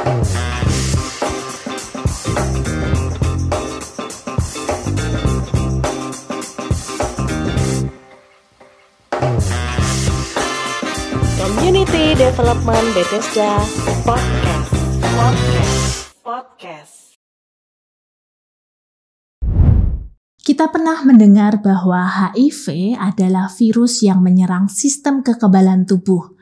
Community Development Bethesda Podcast. Kita pernah mendengar bahwa HIV adalah virus yang menyerang sistem kekebalan tubuh.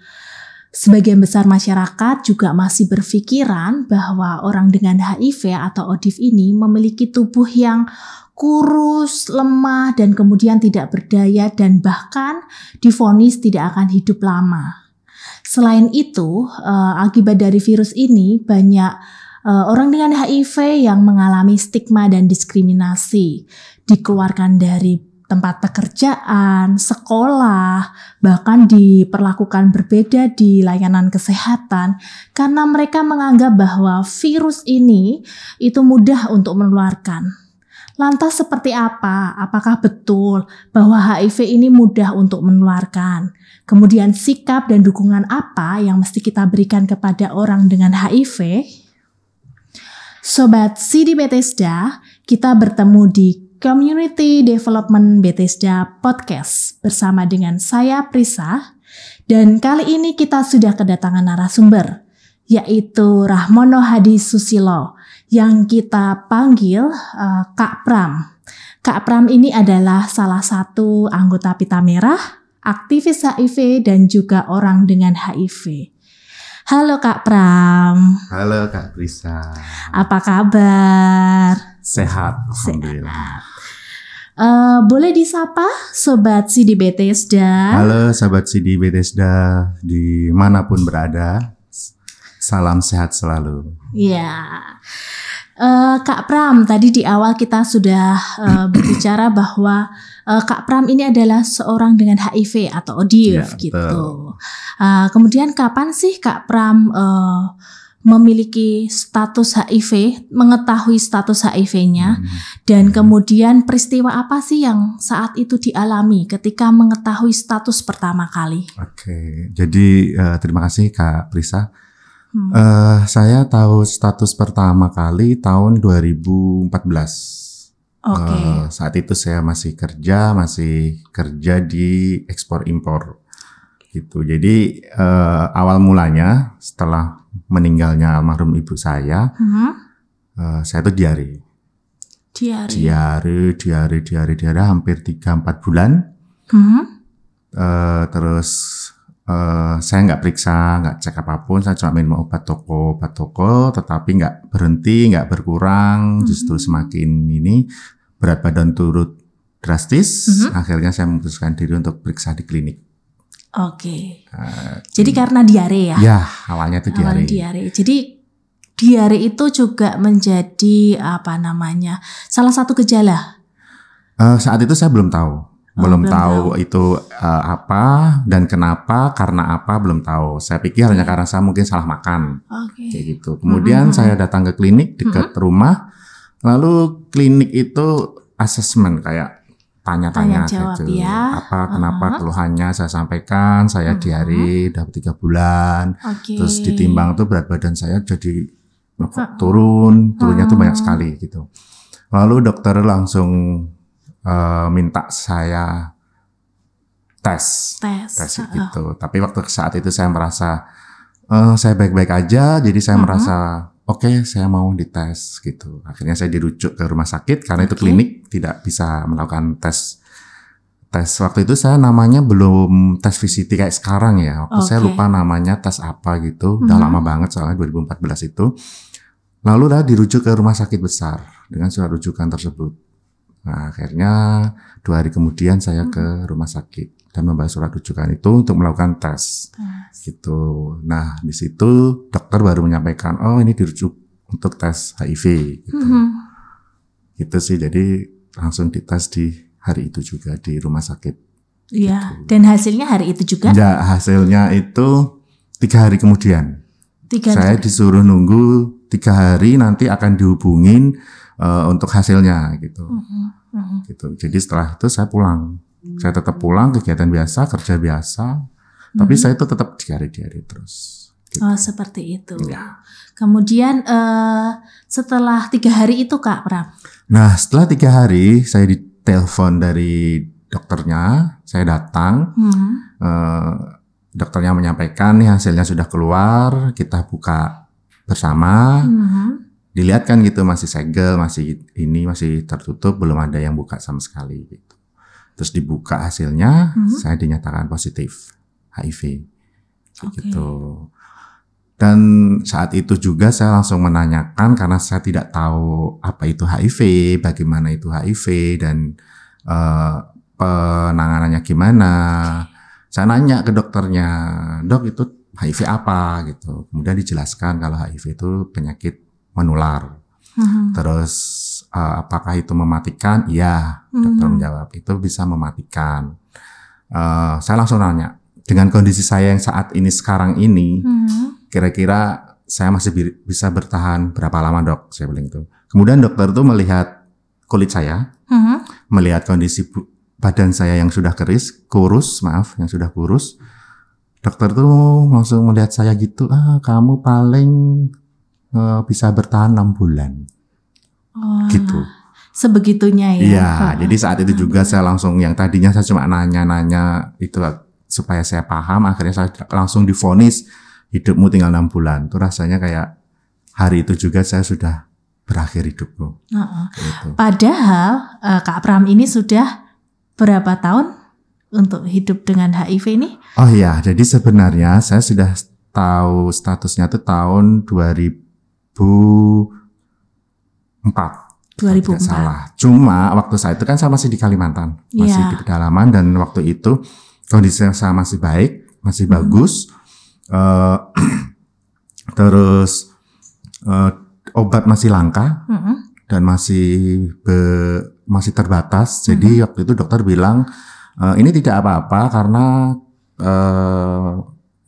Sebagian besar masyarakat juga masih berpikiran bahwa orang dengan HIV atau ODIV ini memiliki tubuh yang kurus, lemah, dan kemudian tidak berdaya dan bahkan divonis tidak akan hidup lama. Selain itu, akibat dari virus ini banyak orang dengan HIV yang mengalami stigma dan diskriminasi, dikeluarkan dari tempat pekerjaan, sekolah, bahkan diperlakukan berbeda di layanan kesehatan karena mereka menganggap bahwa virus ini itu mudah untuk menularkan. Lantas seperti apa? Apakah betul bahwa HIV ini mudah untuk menularkan? Kemudian sikap dan dukungan apa yang mesti kita berikan kepada orang dengan HIV? Sobat CD Bethesda, kita bertemu di Community Development Bethesda Podcast bersama dengan saya Prisa, dan kali ini kita sudah kedatangan narasumber, yaitu Rahmono Hadi Susilo yang kita panggil Kak Pram. Kak Pram ini adalah salah satu anggota Pita Merah, aktivis HIV dan juga orang dengan HIV. Halo Kak Pram. Halo Kak Prisa. Apa kabar? Sehat, alhamdulillah. Boleh disapa Sobat CD Bethesda? Halo Sobat CD Bethesda dimanapun berada. Salam sehat selalu. Ya, Kak Pram, tadi di awal kita sudah berbicara bahwa Kak Pram ini adalah seorang dengan HIV atau ODIV Ya, gitu. Kemudian kapan sih Kak Pram memiliki status HIV, mengetahui status HIV-nya, dan kemudian peristiwa apa sih yang saat itu dialami ketika mengetahui status pertama kali? Oke, jadi terima kasih Kak Prisa. Saya tahu status pertama kali tahun 2014. Oke. Saat itu saya masih kerja di ekspor impor gitu. Jadi awal mulanya setelah meninggalnya almarhum ibu saya tuh diare hampir 3-4 bulan. Terus saya nggak periksa, nggak cek apapun, saya cuma minum obat toko, tetapi nggak berhenti, nggak berkurang, justru semakin ini berat badan turut drastis. Akhirnya saya memutuskan diri untuk periksa di klinik. Oke. Jadi karena diare ya? Ya, awalnya itu diare. Jadi diare itu juga menjadi salah satu gejala. Saat itu saya belum tahu. Belum tahu itu apa dan kenapa, karena apa belum tahu. Saya pikir hanya karena saya mungkin salah makan, kayak gitu. Kemudian saya datang ke klinik dekat rumah, lalu klinik itu asesmen kayak tanya-tanya gitu. Ya. Kenapa keluhannya saya sampaikan, saya diare udah 3 bulan, terus ditimbang tuh berat badan saya jadi turunnya tuh banyak sekali gitu. Lalu dokter langsung minta saya tes gitu. Tapi saat itu saya merasa saya baik-baik aja, jadi saya merasa oke, saya mau dites gitu. Akhirnya saya dirujuk ke rumah sakit karena itu klinik tidak bisa melakukan tes. Waktu itu saya namanya belum tes VCT kayak sekarang ya. Saya lupa namanya tes apa gitu. Udah lama banget soalnya 2014 itu. Lalu dirujuk ke rumah sakit besar dengan surat rujukan tersebut. Nah, akhirnya 2 hari kemudian saya ke rumah sakit dan membawa surat rujukan itu untuk melakukan tes. Gitu. Nah, di situ dokter baru menyampaikan, ini dirujuk untuk tes HIV. Gitu. Gitu sih, jadi langsung dites di hari itu juga di rumah sakit. Iya. Gitu. Dan hasilnya hari itu juga? Ya, hasilnya itu 3 hari kemudian. Saya disuruh nunggu 3 hari, nanti akan dihubungin untuk hasilnya gitu. Gitu. Jadi setelah itu saya pulang. Saya tetap pulang, kegiatan biasa, kerja biasa. Tapi saya itu tetap diare-diare terus. Gitu. Oh, seperti itu. Ya. Kemudian setelah 3 hari itu Kak Pram? Nah, setelah 3 hari saya ditelepon dari dokternya, saya datang. Dokternya menyampaikan nih hasilnya sudah keluar, kita buka bersama. Dilihat kan gitu, masih segel, masih tertutup, belum ada yang buka sama sekali gitu. Terus dibuka hasilnya, saya dinyatakan positif HIV gitu. Dan saat itu juga saya langsung menanyakan karena saya tidak tahu apa itu HIV, bagaimana itu HIV dan penanganannya gimana. Saya nanya ke dokternya, dok itu HIV apa gitu. Kemudian dijelaskan kalau HIV itu penyakit menular. Terus apakah itu mematikan? Iya, dokter menjawab itu bisa mematikan. Saya langsung nanya, dengan kondisi saya yang saat ini sekarang ini, kira-kira saya masih bisa bertahan berapa lama dok? Saya bilang itu. Kemudian dokter itu melihat kulit saya, melihat kondisi badan saya yang sudah kurus. Dokter tuh langsung melihat saya gitu, kamu paling bisa bertahan 6 bulan. Gitu. Sebegitunya ya? Iya, jadi saat itu juga saya langsung, yang tadinya saya cuma nanya-nanya itu supaya saya paham, akhirnya saya langsung divonis hidupmu tinggal 6 bulan. Itu rasanya kayak hari itu juga saya sudah berakhir hidupku. Gitu. Padahal Kak Pram ini sudah berapa tahun untuk hidup dengan HIV ini? Oh iya, jadi sebenarnya saya sudah tahu statusnya itu tahun 2004. Tidak salah. Cuma waktu saat itu kan saya masih di Kalimantan, masih di pedalaman, dan waktu itu kondisi saya masih baik, masih bagus. Terus obat masih langka dan masih terbatas. Jadi waktu itu dokter bilang ini tidak apa-apa karena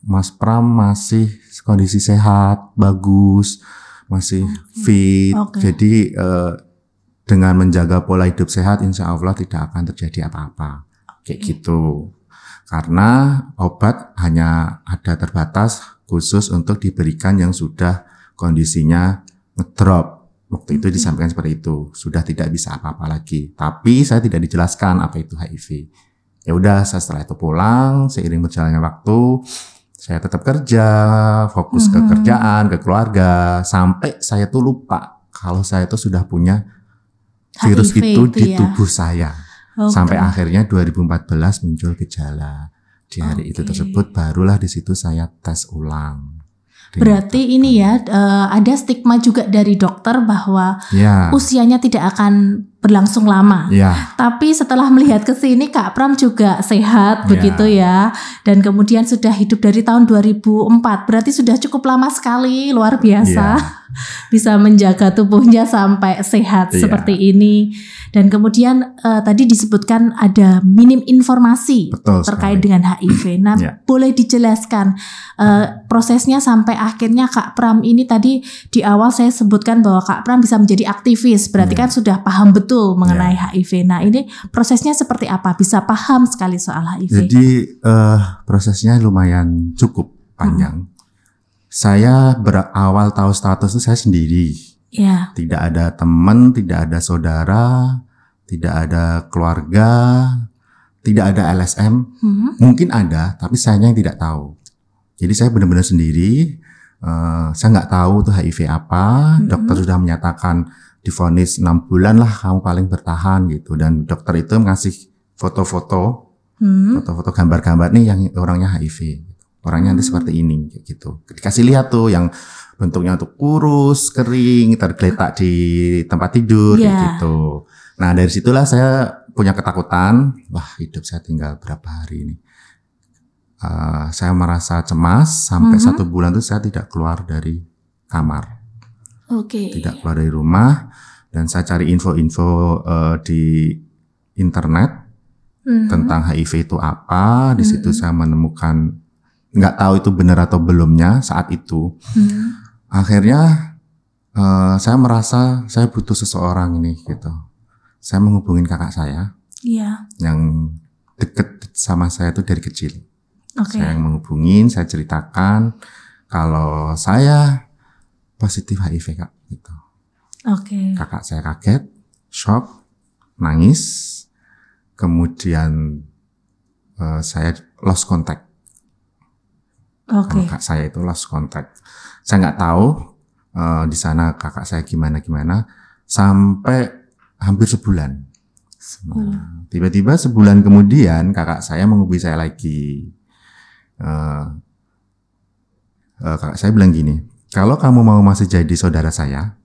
Mas Pram masih kondisi sehat, bagus, masih fit. Jadi dengan menjaga pola hidup sehat, insya Allah tidak akan terjadi apa-apa. Kayak gitu. Karena obat hanya ada terbatas khusus untuk diberikan yang sudah kondisinya ngedrop. Waktu itu disampaikan seperti itu, sudah tidak bisa apa-apa lagi. Tapi saya tidak dijelaskan apa itu HIV. Ya udah, setelah itu pulang, seiring berjalannya waktu, saya tetap kerja, fokus ke kerjaan, ke keluarga, sampai saya tuh lupa kalau saya tuh sudah punya virus HIV itu di tubuh saya. Sampai akhirnya 2014 muncul gejala. Di hari itu tersebut barulah di situ saya tes ulang. Berarti ini ya ada stigma juga dari dokter bahwa usianya tidak akan berlangsung lama. Tapi setelah melihat ke sini Kak Pram juga sehat begitu ya. Dan kemudian sudah hidup dari tahun 2004. Berarti sudah cukup lama sekali, luar biasa. Bisa menjaga tubuhnya sampai sehat seperti ini. Dan kemudian tadi disebutkan ada minim informasi terkait dengan HIV. Nah, boleh dijelaskan prosesnya sampai akhirnya Kak Pram ini, tadi di awal saya sebutkan bahwa Kak Pram bisa menjadi aktivis. Berarti kan sudah paham betul mengenai HIV. Nah, ini prosesnya seperti apa? Bisa paham sekali soal HIV. Jadi prosesnya lumayan cukup panjang. Saya berawal tahu status itu saya sendiri. Tidak ada teman, tidak ada saudara, tidak ada keluarga, tidak ada LSM. Mungkin ada, tapi saya yang tidak tahu. Jadi saya benar-benar sendiri. Saya nggak tahu tuh HIV apa. Dokter sudah menyatakan divonis 6 bulan lah kamu paling bertahan gitu. Dan dokter itu ngasih foto-foto, gambar-gambar nih yang orangnya HIV. Orangnya nanti seperti ini, kayak gitu. Dikasih lihat tuh yang bentuknya tuh kurus, kering, tergeletak di tempat tidur, kayak gitu. Nah dari situlah saya punya ketakutan, wah hidup saya tinggal berapa hari ini. Saya merasa cemas sampai 1 bulan tuh saya tidak keluar dari kamar, tidak keluar dari rumah, dan saya cari info-info di internet tentang HIV itu apa. Di situ saya menemukan, nggak tahu itu benar atau belumnya saat itu. Akhirnya saya merasa saya butuh seseorang ini gitu. Saya menghubungin kakak saya yang deket sama saya itu dari kecil. Saya yang menghubungin, saya ceritakan kalau saya positif HIV Kak gitu. Oke. Kakak saya kaget, shock, nangis, kemudian saya lost contact. Kakak saya itu lost contact. Saya nggak tahu di sana kakak saya gimana sampai hampir sebulan. Nah, tiba-tiba sebulan kemudian kakak saya menghubungi saya lagi. Kakak saya bilang gini, kalau kamu mau masih jadi saudara saya,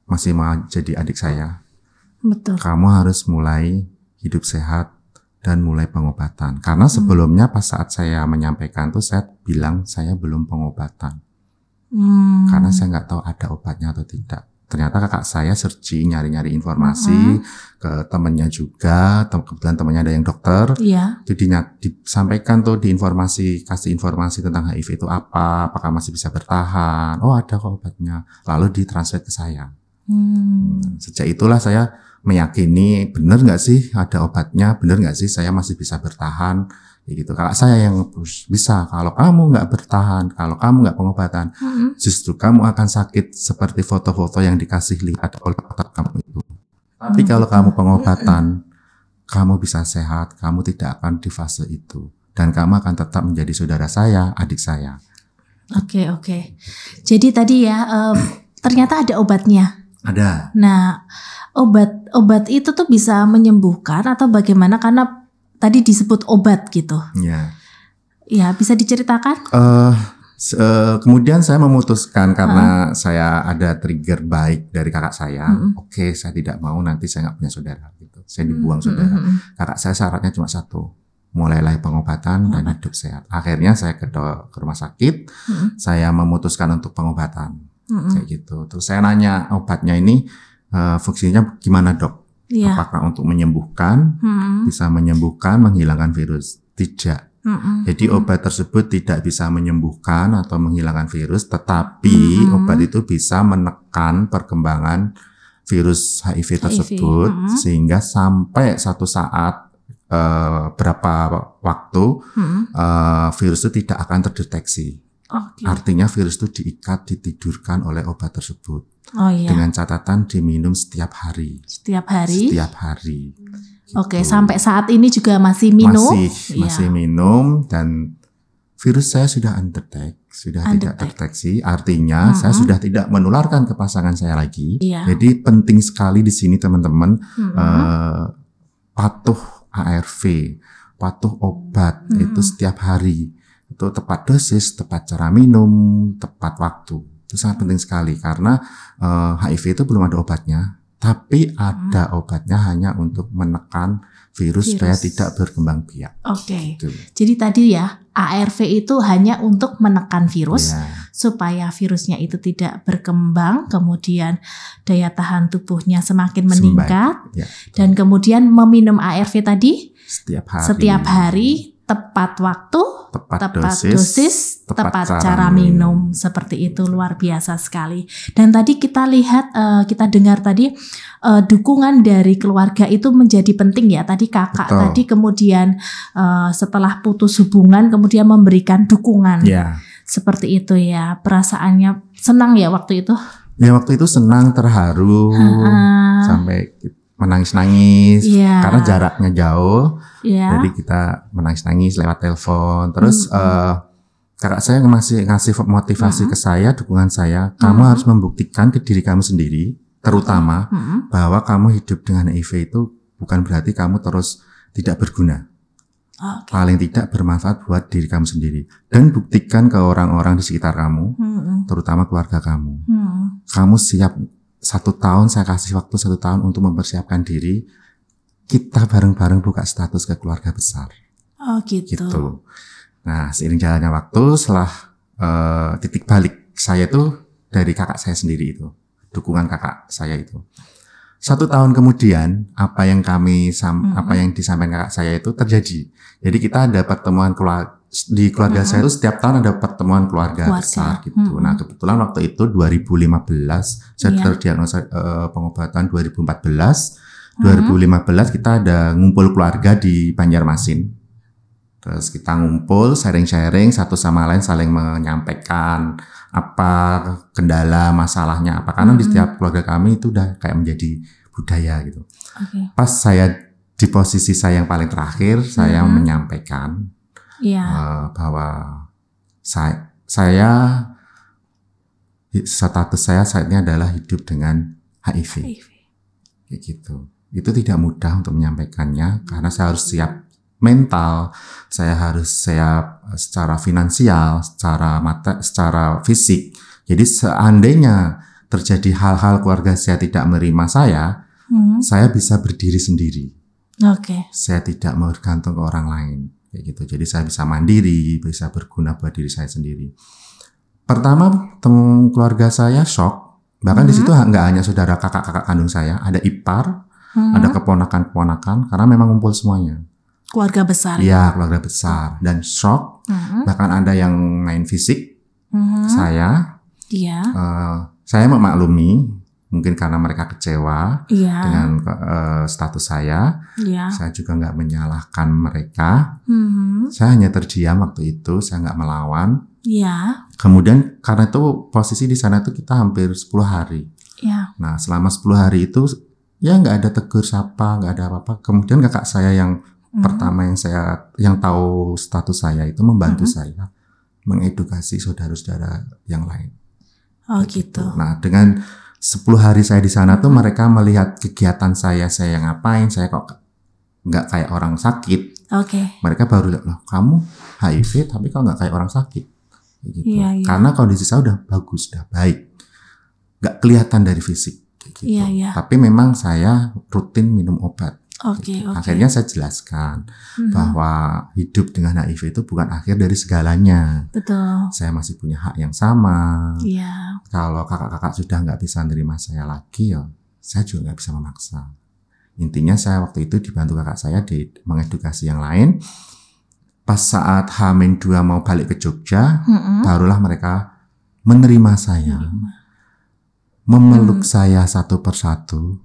masih mau jadi adik saya, betul, kamu harus mulai hidup sehat dan mulai pengobatan. Karena sebelumnya pas saat saya menyampaikan tuh saya bilang saya belum pengobatan. Karena saya nggak tahu ada obatnya atau tidak. Ternyata kakak saya searching, nyari-nyari informasi ke temannya juga. Kebetulan temannya ada yang dokter. Itu disampaikan tuh kasih informasi tentang HIV itu apa, apakah masih bisa bertahan. Oh ada kok obatnya. Lalu ditransfer ke saya. Sejak itulah saya meyakini benar nggak sih ada obatnya, benar nggak sih saya masih bisa bertahan. Gitu. Kakak saya yang bisa, kalau kamu nggak bertahan, kalau kamu nggak pengobatan, justru kamu akan sakit seperti foto-foto yang dikasih lihat oleh dokter kamu itu. Tapi kalau kamu pengobatan, kamu bisa sehat, kamu tidak akan di fase itu, dan kamu akan tetap menjadi saudara saya, adik saya. Oke. Jadi tadi ya ternyata ada obatnya. Ada. Nah, obat itu tuh bisa menyembuhkan atau bagaimana? Karena tadi disebut obat gitu. Ya, bisa diceritakan? Kemudian saya memutuskan karena saya ada trigger baik dari kakak saya. Oke, saya tidak mau nanti saya nggak punya saudara gitu. Saya dibuang saudara. Kakak saya syaratnya cuma satu, mulailah pengobatan dan hidup sehat. Akhirnya saya ke rumah sakit. Saya memutuskan untuk pengobatan, kayak gitu. Terus saya nanya obatnya ini fungsinya gimana dok? Apakah untuk menyembuhkan, bisa menyembuhkan, menghilangkan virus? Tidak. Jadi obat tersebut tidak bisa menyembuhkan atau menghilangkan virus, tetapi obat itu bisa menekan perkembangan virus HIV tersebut, sehingga sampai satu saat berapa waktu virus itu tidak akan terdeteksi. Artinya virus itu diikat, ditidurkan oleh obat tersebut. Dengan catatan diminum setiap hari. Setiap hari. Oke, sampai saat ini juga masih minum? Masih minum, dan virus saya sudah undetect, sudah tidak terdeteksi. Artinya saya sudah tidak menularkan ke pasangan saya lagi. Jadi penting sekali di sini teman-teman, patuh ARV, patuh obat itu setiap hari. Itu tepat dosis, tepat cara minum, tepat waktu. Itu sangat penting sekali karena HIV itu belum ada obatnya, tapi ada obatnya hanya untuk menekan virus supaya tidak berkembang biak. Gitu. Jadi tadi ya ARV itu hanya untuk menekan virus supaya virusnya itu tidak berkembang, kemudian daya tahan tubuhnya semakin meningkat, dan kemudian meminum ARV tadi setiap hari. Tepat waktu, tepat dosis, tepat cara minum. Seperti itu, luar biasa sekali. Dan tadi kita lihat, kita dengar tadi dukungan dari keluarga itu menjadi penting ya. Tadi kakak tadi kemudian setelah putus hubungan kemudian memberikan dukungan. Seperti itu ya. Perasaannya senang ya waktu itu? Ya waktu itu senang, terharu, sampai menangis-nangis karena jaraknya jauh. Jadi kita menangis-nangis lewat telepon. Terus kakak saya masih ngasih motivasi ke saya, dukungan saya. Kamu harus membuktikan ke diri kamu sendiri, terutama bahwa kamu hidup dengan HIV itu bukan berarti kamu terus tidak berguna. Paling tidak bermanfaat buat diri kamu sendiri. Dan buktikan ke orang-orang di sekitar kamu, terutama keluarga kamu. Kamu siap. 1 tahun, saya kasih waktu 1 tahun untuk mempersiapkan diri. Kita bareng-bareng buka status ke keluarga besar. Gitu. Nah, seiring jalannya waktu, setelah titik balik saya itu dari kakak saya sendiri itu, dukungan kakak saya itu. 1 tahun kemudian, apa yang disampaikan kakak saya itu terjadi. Jadi kita ada pertemuan di keluarga saya itu setiap tahun ada pertemuan keluarga besar gitu. Nah kebetulan waktu itu 2015 saya terdiagnosa pengobatan 2014. 2015 kita ada ngumpul keluarga di Banjarmasin. Terus kita ngumpul, sharing-sharing, satu sama lain saling menyampaikan apa kendala, masalahnya apa. Karena di setiap keluarga kami itu udah kayak menjadi budaya gitu. Pas saya di posisi saya yang paling terakhir, saya menyampaikan bahwa saya status saya saat ini adalah hidup dengan HIV. Kayak gitu. Itu tidak mudah untuk menyampaikannya karena saya harus siap mental, saya harus siap secara finansial, secara fisik. Jadi seandainya terjadi hal-hal keluarga saya tidak menerima saya bisa berdiri sendiri. Saya tidak bergantung ke orang lain. Kayak gitu. Jadi saya bisa mandiri, bisa berguna buat diri saya sendiri. Pertama, keluarga saya shock. Bahkan di situ nggak hanya saudara kakak-kakak kandung saya, ada ipar, ada keponakan-keponakan, karena memang ngumpul semuanya. Keluarga besar. Iya, keluarga besar dan shock. Bahkan ada yang main fisik. Saya memaklumi, mungkin karena mereka kecewa dengan status saya. Saya juga nggak menyalahkan mereka. Saya hanya terdiam waktu itu, saya nggak melawan. Kemudian karena itu posisi di sana itu kita hampir 10 hari. Nah, selama 10 hari itu ya nggak ada tegur sapa, nggak ada apa-apa. Kemudian kakak saya yang pertama yang tahu status saya itu membantu saya mengedukasi saudara-saudara yang lain. Gitu. Nah, dengan 10 hari saya di sana tuh mereka melihat kegiatan saya ngapain, saya kok nggak kayak orang sakit. Mereka baru lihat, loh kamu HIV tapi kok nggak kayak orang sakit. Gitu. Karena kondisi saya udah bagus, udah baik, nggak kelihatan dari fisik. Gitu. Tapi memang saya rutin minum obat. Akhirnya saya jelaskan bahwa hidup dengan HIV itu bukan akhir dari segalanya. Betul. Saya masih punya hak yang sama. Kalau kakak-kakak sudah nggak bisa nerima saya lagi, ya saya juga nggak bisa memaksa. Intinya saya waktu itu dibantu kakak saya di mengedukasi yang lain. Pas saat H-2 mau balik ke Jogja, barulah mereka menerima saya. Memeluk saya satu persatu,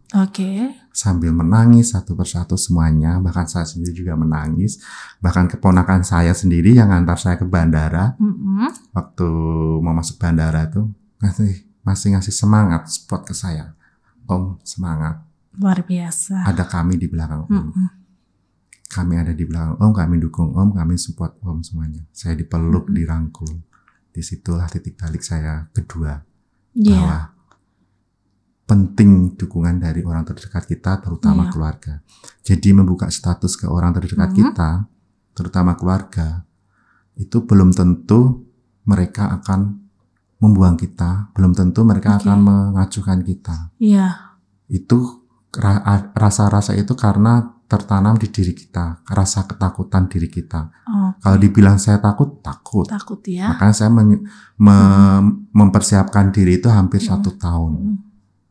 sambil menangis satu persatu semuanya, bahkan saya sendiri juga menangis, bahkan keponakan saya sendiri yang antar saya ke bandara, waktu mau masuk bandara itu masih ngasih semangat spot ke saya, Om semangat, luar biasa, ada kami di belakang Om, kami ada di belakang Om, kami dukung Om, kami support Om semuanya, saya dipeluk, dirangkul, disitulah titik balik saya kedua, bahwa penting dukungan dari orang terdekat kita, terutama keluarga. Jadi membuka status ke orang terdekat kita, terutama keluarga, itu belum tentu mereka akan membuang kita, belum tentu mereka akan mengacuhkan kita. Itu rasa-rasa itu karena tertanam di diri kita, rasa ketakutan diri kita. Kalau dibilang saya takut ya. Makanya saya mempersiapkan diri itu hampir 1 tahun.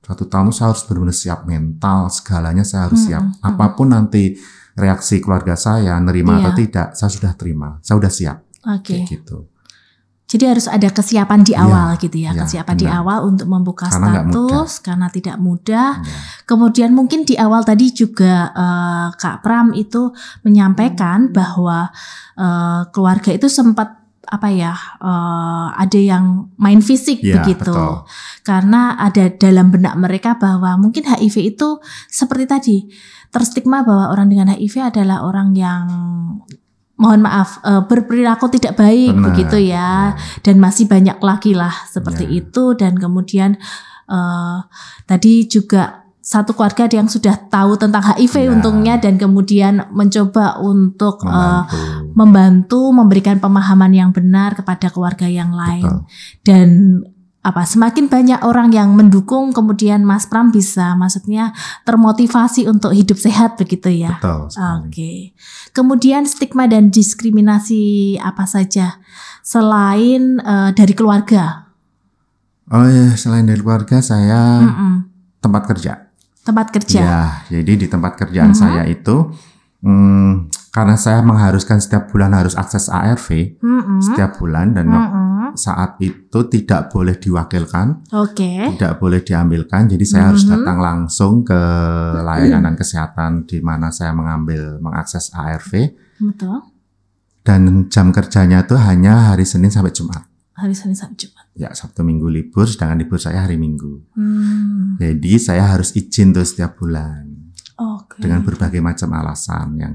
1 tahun saya harus benar-benar siap mental, segalanya saya harus siap. Apapun nanti reaksi keluarga saya, nerima atau tidak, saya sudah terima, saya sudah siap. Kayak gitu. Jadi harus ada kesiapan di awal gitu ya, kesiapan di awal untuk membuka status karena tidak mudah. Kemudian mungkin di awal tadi juga Kak Pram itu menyampaikan bahwa keluarga itu sempat ada yang main fisik begitu. Betul. Karena ada dalam benak mereka bahwa mungkin HIV itu seperti tadi terstigma bahwa orang dengan HIV adalah orang yang berperilaku tidak baik. Benar. Begitu ya. Dan masih banyak lagi lah seperti itu. Dan kemudian tadi juga satu keluarga yang sudah tahu tentang HIV untungnya dan kemudian mencoba untuk membantu memberikan pemahaman yang benar kepada keluarga yang lain. Betul. Dan semakin banyak orang yang mendukung, kemudian Mas Pram bisa maksudnya termotivasi untuk hidup sehat begitu ya. Betul. Kemudian stigma dan diskriminasi apa saja selain dari keluarga? Selain dari keluarga saya tempat kerja. Ya, jadi di tempat kerjaan saya itu karena saya mengharuskan setiap bulan harus akses ARV setiap bulan dan saat itu tidak boleh diwakilkan, tidak boleh diambilkan. Jadi saya harus datang langsung ke layanan kesehatan di mana saya mengakses ARV. Betul. Dan jam kerjanya tuh hanya hari Senin sampai Jumat. Hari Senin sampai Jumat. Ya, Sabtu Minggu libur, sedangkan libur saya hari Minggu. Jadi saya harus izin tuh setiap bulan. Dengan berbagai macam alasan. Yang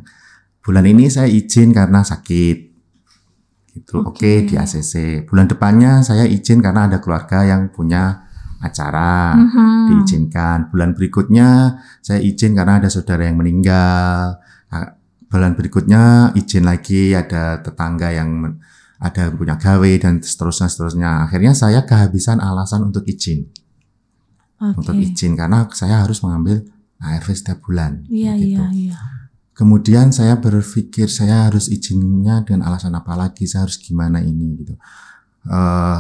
bulan ini saya izin karena sakit. Gitu. Oke, di ACC. Bulan depannya saya izin karena ada keluarga yang punya acara, diizinkan. Bulan berikutnya saya izin karena ada saudara yang meninggal. Bulan berikutnya izin lagi, ada tetangga yang ada punya gawe dan seterusnya. Akhirnya saya kehabisan alasan untuk izin. Untuk izin karena saya harus mengambil ARV setiap bulan. Iya. Kemudian saya berpikir saya harus izinnya dengan alasan apa lagi, saya harus gimana ini gitu.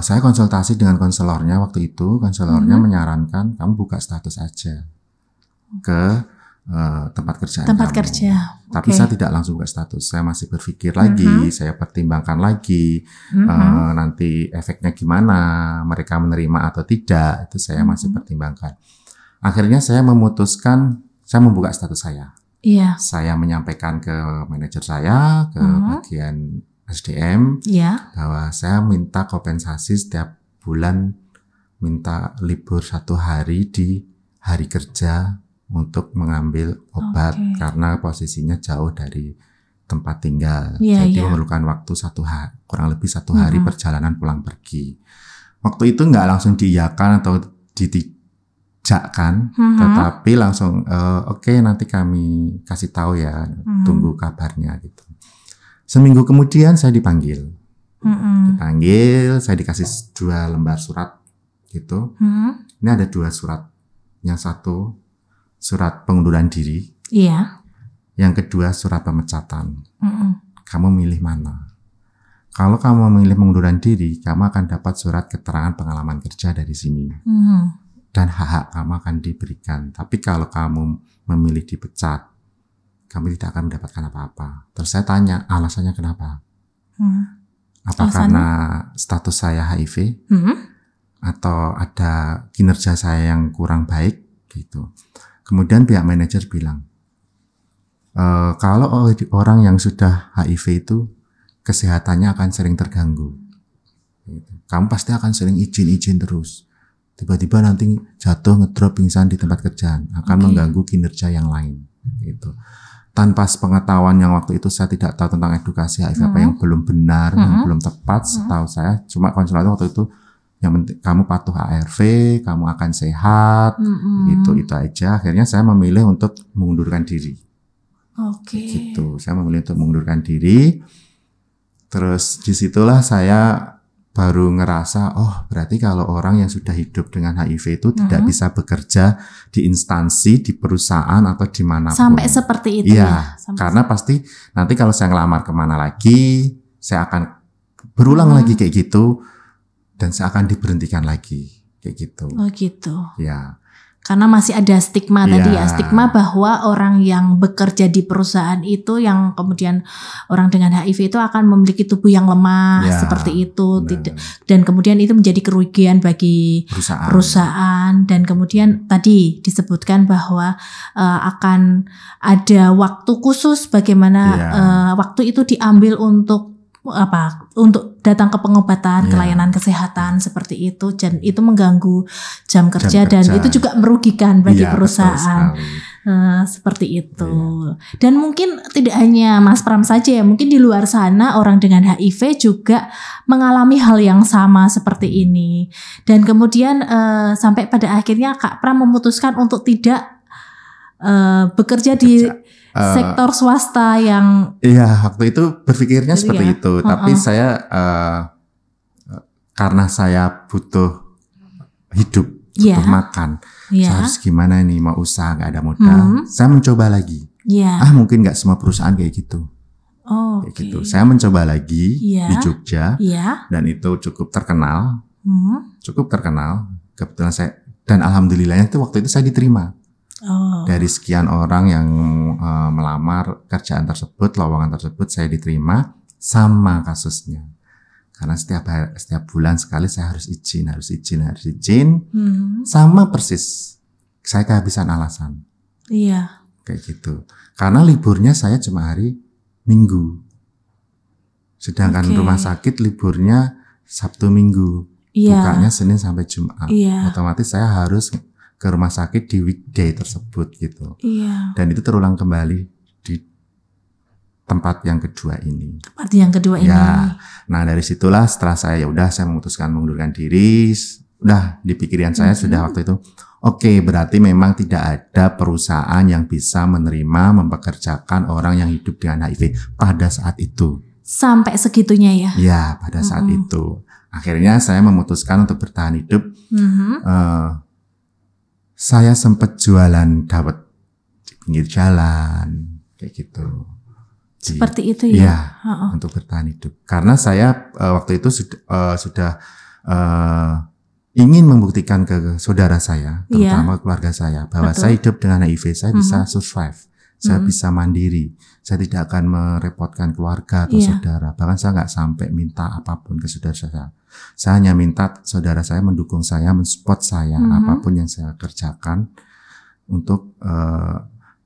Saya konsultasi dengan konselornya waktu itu. Konselornya menyarankan kamu buka status aja ke tempat kerjaan kamu. Tapi saya tidak langsung buka status. Saya masih berpikir lagi, saya pertimbangkan lagi nanti efeknya gimana, mereka menerima atau tidak, itu saya masih pertimbangkan. Akhirnya saya memutuskan saya membuka status saya. Saya menyampaikan ke manajer saya, ke bagian SDM, bahwa saya minta kompensasi setiap bulan, minta libur 1 hari di hari kerja untuk mengambil obat karena posisinya jauh dari tempat tinggal. Jadi memerlukan waktu kurang lebih 1 hari perjalanan pulang pergi. Waktu itu nggak langsung diiyakan atau ditijakkan, tetapi langsung oke, nanti kami kasih tahu ya, tunggu kabarnya gitu. Seminggu kemudian saya dipanggil. Saya dikasih 2 lembar surat gitu. Ini ada 2 surat. Yang satu surat pengunduran diri. Yang kedua surat pemecatan. Kamu milih mana? Kalau kamu memilih pengunduran diri, kamu akan dapat surat keterangan pengalaman kerja dari sini. Dan hak-hak kamu akan diberikan. Tapi kalau kamu memilih dipecat, kamu tidak akan mendapatkan apa-apa. Terus saya tanya, alasannya kenapa? Apa karena status saya HIV? Atau ada kinerja saya yang kurang baik? Gitu. Kemudian pihak manajer bilang, kalau orang yang sudah HIV itu kesehatannya akan sering terganggu. Kamu pasti akan sering izin terus. Tiba-tiba nanti jatuh, ngedrop, pingsan di tempat kerjaan. Akan mengganggu kinerja yang lain. Gitu. Tanpa sepengetahuan yang waktu itu saya tidak tahu tentang edukasi HIV apa yang belum benar, yang belum tepat, setahu saya. Cuma konsultan waktu itu, yang penting kamu patuh ARV, kamu akan sehat, itu aja. Akhirnya saya memilih untuk mengundurkan diri. Gitu. Saya memilih untuk mengundurkan diri. Terus disitulah saya baru ngerasa, oh berarti kalau orang yang sudah hidup dengan HIV itu tidak bisa bekerja di instansi, di perusahaan atau dimanapun. Sampai seperti itu ya? Karena pasti nanti kalau saya ngelamar kemana lagi, saya akan berulang lagi kayak gitu. Dan saya akan diberhentikan lagi kayak gitu. Gitu. Ya. Karena masih ada stigma tadi ya, stigma bahwa orang yang bekerja di perusahaan itu yang kemudian orang dengan HIV itu akan memiliki tubuh yang lemah seperti itu, tidak, dan kemudian itu menjadi kerugian bagi perusahaan dan kemudian tadi disebutkan bahwa akan ada waktu khusus bagaimana waktu itu diambil untuk datang ke pengobatan, kelayanan kesehatan seperti itu, dan itu mengganggu jam kerja dan itu juga merugikan bagi perusahaan. Seperti itu. Dan mungkin tidak hanya Mas Pram saja ya, mungkin di luar sana orang dengan HIV juga mengalami hal yang sama seperti ini. Dan kemudian sampai pada akhirnya Kak Pram memutuskan untuk tidak bekerja di sektor swasta yang waktu itu berpikirnya seperti itu. Tapi saya karena saya butuh hidup, butuh makan, saya harus gimana nih, mau usaha nggak ada modal, saya mencoba lagi. Mungkin nggak semua perusahaan kayak gitu. Kayak gitu. Saya mencoba lagi di Jogja dan itu cukup terkenal, Kebetulan saya, dan alhamdulillahnya itu waktu itu saya diterima. Dari sekian orang yang melamar kerjaan tersebut, lowongan tersebut, saya diterima. Sama kasusnya, karena setiap bulan sekali saya harus izin. Sama persis, saya kehabisan alasan. Kayak gitu. Karena liburnya saya cuma hari Minggu. Sedangkan rumah sakit liburnya Sabtu Minggu, bukanya Senin sampai Jumat. Otomatis saya harus ke rumah sakit di weekday tersebut gitu. Dan itu terulang kembali di tempat yang kedua ini. Nah dari situlah setelah saya saya memutuskan mengundurkan diri. Udah di pikiran saya sudah waktu itu, oke, berarti memang tidak ada perusahaan yang bisa menerima mempekerjakan orang yang hidup dengan HIV pada saat itu. Sampai segitunya ya? Ya, pada saat itu. Akhirnya saya memutuskan untuk bertahan hidup. Saya sempat jualan dawet di pinggir jalan, kayak gitu. Seperti itu ya? Untuk bertahan hidup. Karena saya waktu itu sudah ingin membuktikan ke saudara saya, terutama keluarga saya, bahwa saya hidup dengan HIV, saya bisa survive, saya bisa mandiri, saya tidak akan merepotkan keluarga atau saudara. Bahkan saya nggak sampai minta apapun ke saudara saya. Saya hanya minta saudara saya mendukung saya, mensupport saya, apapun yang saya kerjakan untuk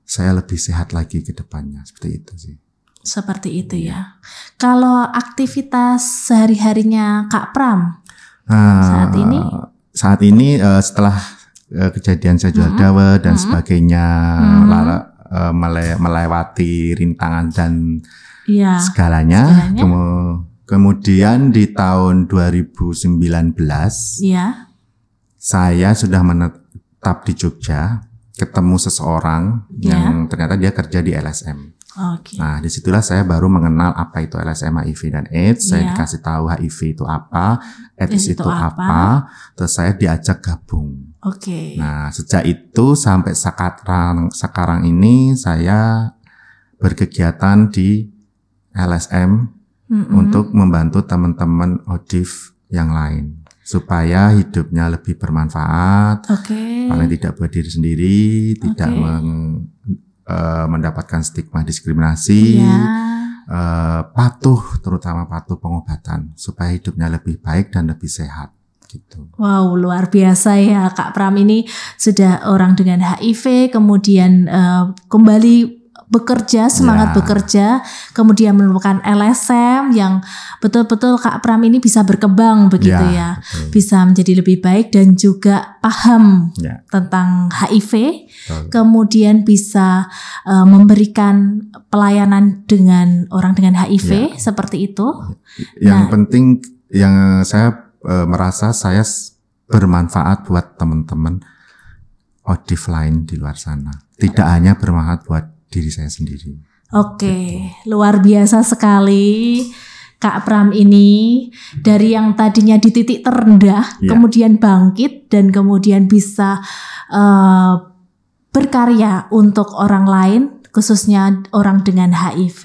saya lebih sehat lagi ke depannya. Seperti itu sih. Seperti itu ya. Kalau aktivitas sehari-harinya Kak Pram saat ini setelah kejadian saya jual dawet dan sebagainya, melewati rintangan dan segalanya. Kemudian di tahun 2019 saya sudah menetap di Jogja, ketemu seseorang yang ternyata dia kerja di LSM. Nah, disitulah saya baru mengenal apa itu LSM, HIV dan AIDS. Saya dikasih tahu HIV itu apa, AIDS itu apa. Terus saya diajak gabung. Nah, sejak itu sampai sekarang ini saya berkegiatan di LSM untuk membantu teman-teman ODIF yang lain supaya hidupnya lebih bermanfaat. Paling tidak buat diri sendiri, tidak mendapatkan stigma diskriminasi, patuh, terutama patuh pengobatan supaya hidupnya lebih baik dan lebih sehat gitu. Wow, luar biasa ya Kak Pram, ini sudah orang dengan HIV kemudian kembali bekerja, semangat bekerja, kemudian menemukan LSM yang betul-betul Kak Pram ini bisa berkembang begitu ya, bisa menjadi lebih baik dan juga paham tentang HIV, kemudian bisa memberikan pelayanan dengan orang dengan HIV seperti itu. Yang penting yang saya merasa saya bermanfaat buat teman-teman ODIF lain di luar sana, tidak hanya bermanfaat buat diri saya sendiri. Luar biasa sekali Kak Pram ini, dari yang tadinya di titik terendah kemudian bangkit dan kemudian bisa berkarya untuk orang lain, khususnya orang dengan HIV.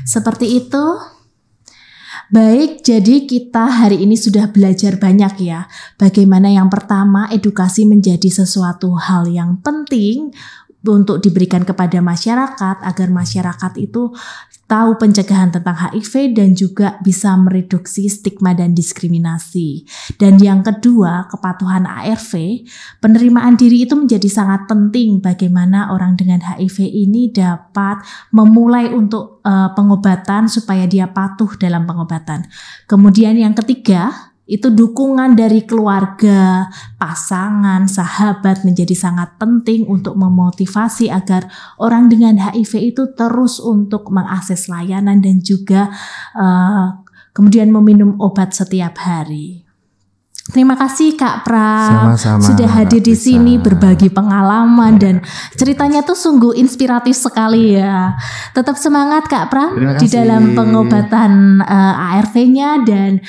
Seperti itu. Baik, jadi kita hari ini sudah belajar banyak ya. Bagaimana yang pertama, edukasi menjadi sesuatu hal yang penting untuk diberikan kepada masyarakat agar masyarakat itu tahu pencegahan tentang HIV dan juga bisa mereduksi stigma dan diskriminasi. Dan yang kedua, kepatuhan ARV, penerimaan diri itu menjadi sangat penting bagaimana orang dengan HIV ini dapat memulai untuk pengobatan supaya dia patuh dalam pengobatan. Kemudian yang ketiga, itu dukungan dari keluarga, pasangan, sahabat menjadi sangat penting untuk memotivasi agar orang dengan HIV itu terus untuk mengakses layanan dan juga kemudian meminum obat setiap hari. Terima kasih Kak Pram sudah hadir di sini berbagi pengalaman dan ceritanya tuh sungguh inspiratif sekali ya. Tetap semangat Kak Pram di dalam pengobatan ARV-nya dan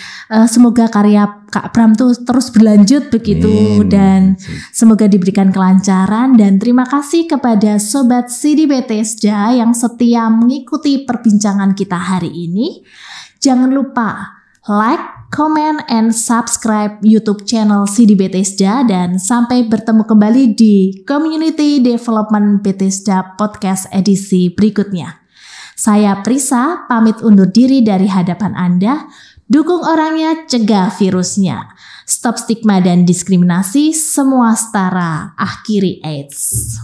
semoga karya Kak Pram tuh terus berlanjut begitu dan semoga diberikan kelancaran. Dan terima kasih kepada Sobat CD Bethesda yang setia mengikuti perbincangan kita hari ini. Jangan lupa like, comment, and subscribe YouTube channel CD Bethesda dan sampai bertemu kembali di Community Development Bethesda Podcast edisi berikutnya. Saya Prisa, pamit undur diri dari hadapan Anda. Dukung orangnya, cegah virusnya. Stop stigma dan diskriminasi, semua setara, akhiri AIDS.